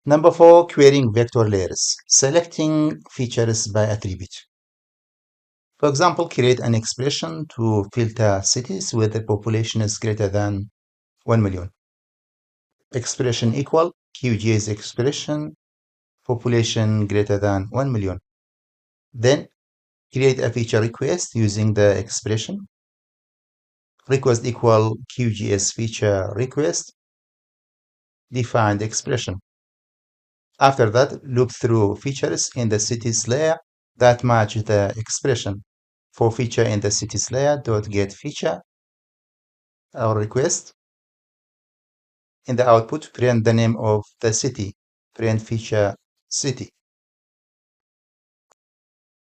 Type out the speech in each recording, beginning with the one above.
Number 4, querying vector layers, selecting features by attribute. For example, create an expression to filter cities where the population is greater than 1 million. Expression equal QGIS expression, population greater than 1 million. Then create a feature request using the expression. Request equal QGIS feature request, define the expression. After that, loop through features in the cities layer that match the expression. For feature in the cities layer, .get feature or request. In the output, print the name of the city, print feature city.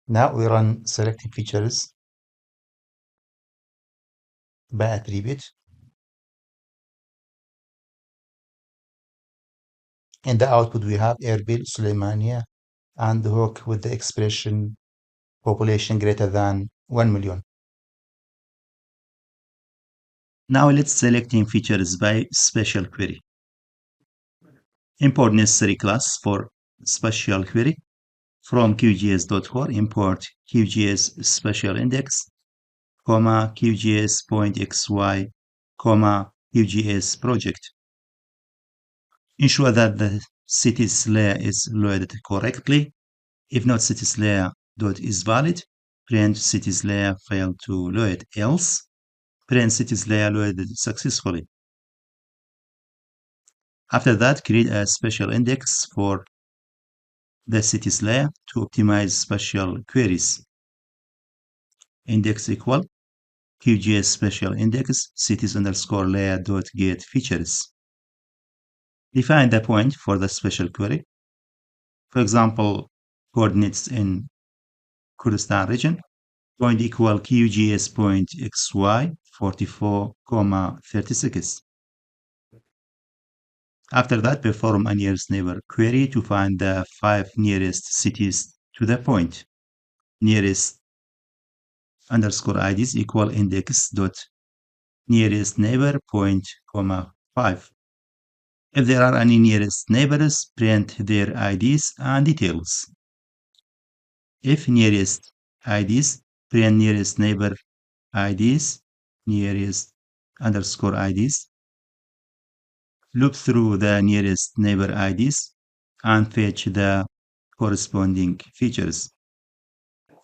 Now we run selecting features by attribute. In the output, we have Erbil, Suleymania, and Hook with the expression population greater than 1 million. Now let's selecting features by spatial query. Import necessary class for spatial query. From QGIS.core, import QGIS spatial index, QGIS .xy, QGIS project. Ensure that the cities layer is loaded correctly. If not, cities layer dot is valid. Print cities layer failed to load. Else, print cities layer loaded successfully. After that, create a special index for the cities layer to optimize spatial queries. Index equal QGIS special index cities underscore layer dot get features. Define the point for the special query. For example, coordinates in Kurdistan region. Point equal QGIS point xy 44, 36. After that, perform a nearest neighbor query to find the 5 nearest cities to the point. Nearest underscore IDs equal index dot nearest neighbor point, 5. If there are any nearest neighbors, print their IDs and details. If nearest IDs, print nearest neighbor IDs, nearest underscore IDs. Loop through the nearest neighbor IDs and fetch the corresponding features.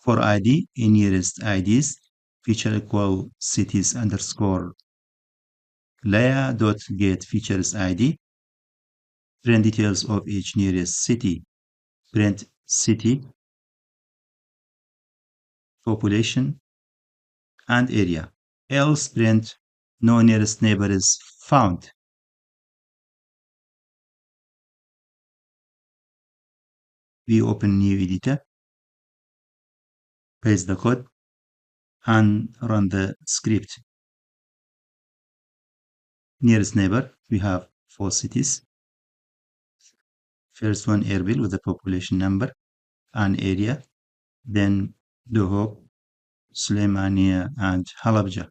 For ID in nearest IDs, feature equal cities underscore layer dot get features ID. Print details of each nearest city. Print city, population, and area. Else print no nearest neighbor is found. We open new editor, paste the code, and run the script. Nearest neighbor, we have 4 cities. First one, Erbil, with the population number and area. Then Duhok, Suleymania, and Halabja.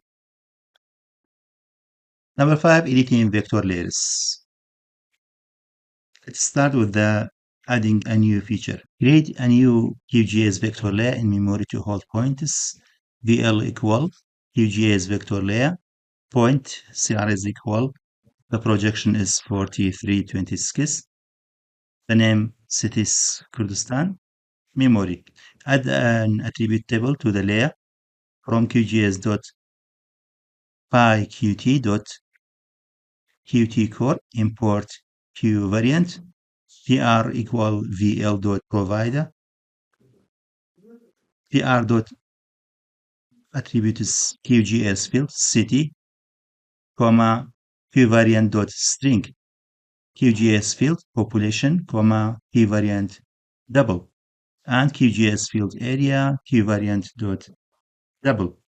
Number 5, editing vector layers. Let's start with adding a new feature. Create a new QGIS vector layer in memory to hold points. VL equal QGIS vector layer. Point CR is equal. The projection is 4326. The name cities Kurdistan. Memory. Add an attribute table to the layer from QGIS.PyQt core. Import Q variant. PR equal VL dot provider. PR dot attribute is QGIS field city, Q variant dot string. QGIS field population, Q variant double, and QGIS field area, Q variant dot double.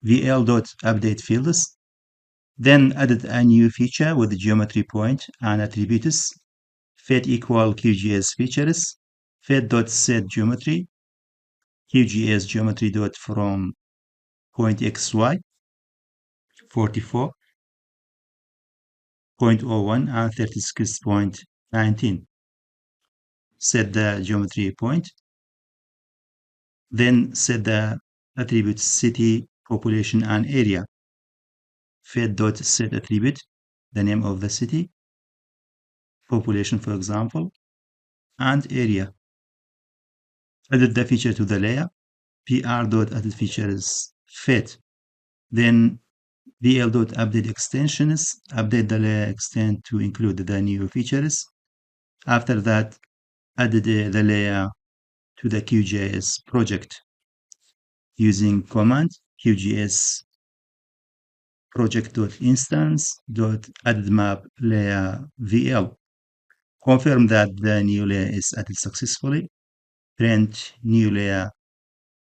VL dot update fields. Then added a new feature with the geometry point and attributes. Fed equal QGIS features. Fed dot set geometry. QGIS geometry dot from point xy 44.01 and 36.5. 19. Set the geometry point. Then set the attributes city, population, and area. Fed.set attribute, the name of the city, population, for example, and area. Added the feature to the layer. pr.added features fit. Then vl.update extensions, update the layer extent to include the new features. After that, added the layer to the QGIS project using command QGIS project.instance.addedMap layer VL. Confirm that the new layer is added successfully. Print new layer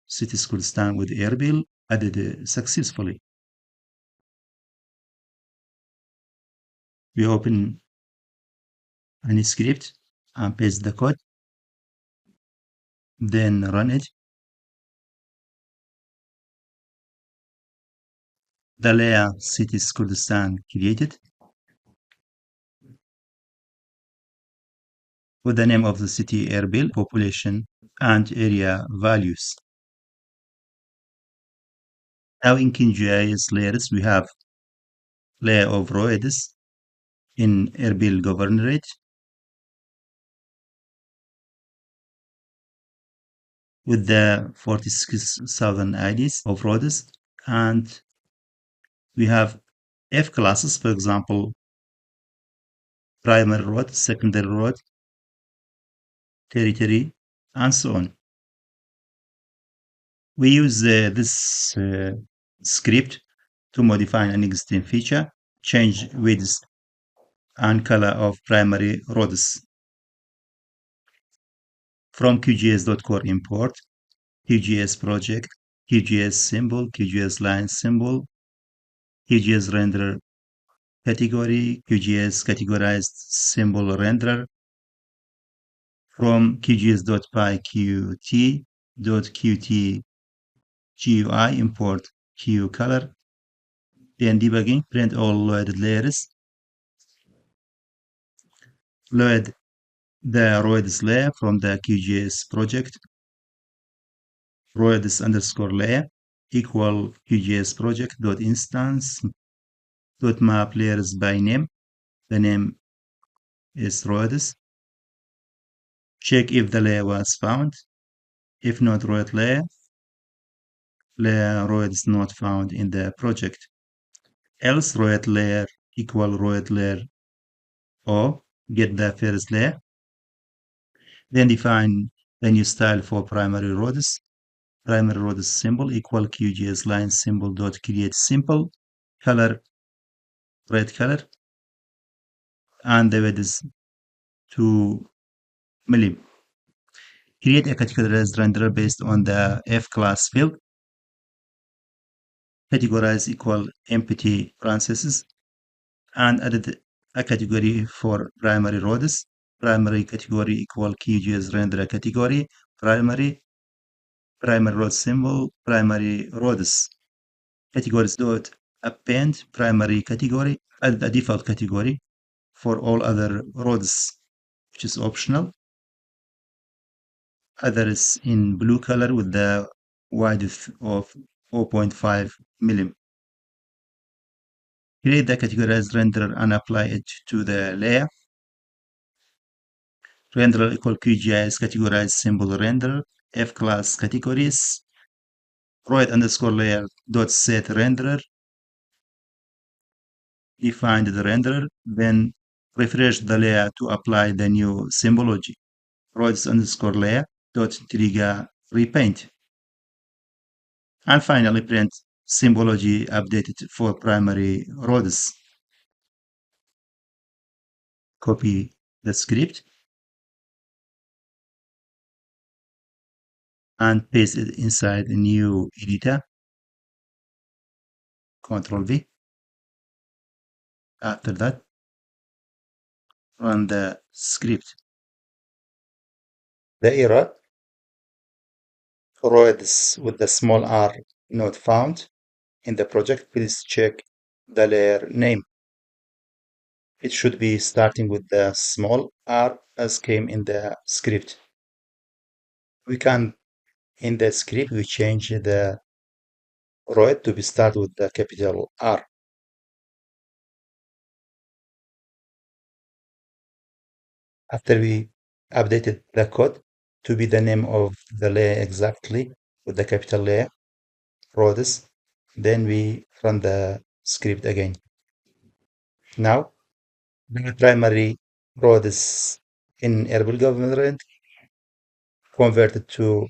city Kurdistan with Erbil added successfully. We open any script and paste the code, then run it. The layer city Kurdistan created with the name of the city Erbil, population, and area values. Now in QGIS layers, we have layer of roads in Erbil Governorate with the 46,000 IDs of roads, and we have F classes, for example, primary road, secondary road, territory, and so on. We use this script to modify an existing feature, change width and color of primary roads. From QGIS.core import, QGIS project, QGIS symbol, QGIS line symbol, QGIS render category, QGIS categorized symbol renderer. From QGIS.pyqt.qt GUI import QColor. Then debugging, print all loaded layers. Load the roads layer from the QGIS project. Roads underscore layer equal QGIS project dot instance dot map layers by name. The name is roads. Check if the layer was found. If not road layer roads not found in the project. Else road layer equal road layer or get the first layer. Then define the new style for primary roads. Primary roads symbol equal QGIS line symbol dot create simple color red color and the width is 2 milli. Create a categorized renderer based on the F class field. Categorize equal empty parentheses and added a category for primary roads. Primary category equal QGIS renderer category. Primary road symbol, primary roads. Categories dot append primary category, add a default category for all other roads, which is optional. Others in blue color with the width of 0.5 millim. Create the categorized renderer and apply it to the layer. Renderer equal QGIS categorized symbol renderer, F class categories, road underscore layer dot set renderer. Define the renderer, then refresh the layer to apply the new symbology. Roads underscore layer dot trigger repaint. And finally print symbology updated for primary roads. Copy the script and paste it inside a new editor. Ctrl V. After that, run the script. The error roads with the small r not found in the project. Please check the layer name. It should be starting with the small r as came in the script. We can, in the script, we change the road to be start with the capital R. After we updated the code to be the name of the layer exactly with the capital layer, roads, then we run the script again. Now, the primary roads in Erbil government converted to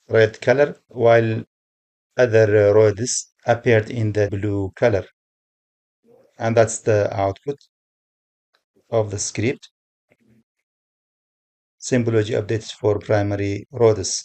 red color, while other roads appeared in the blue color. And that's the output of the script. Symbology updates for primary roads.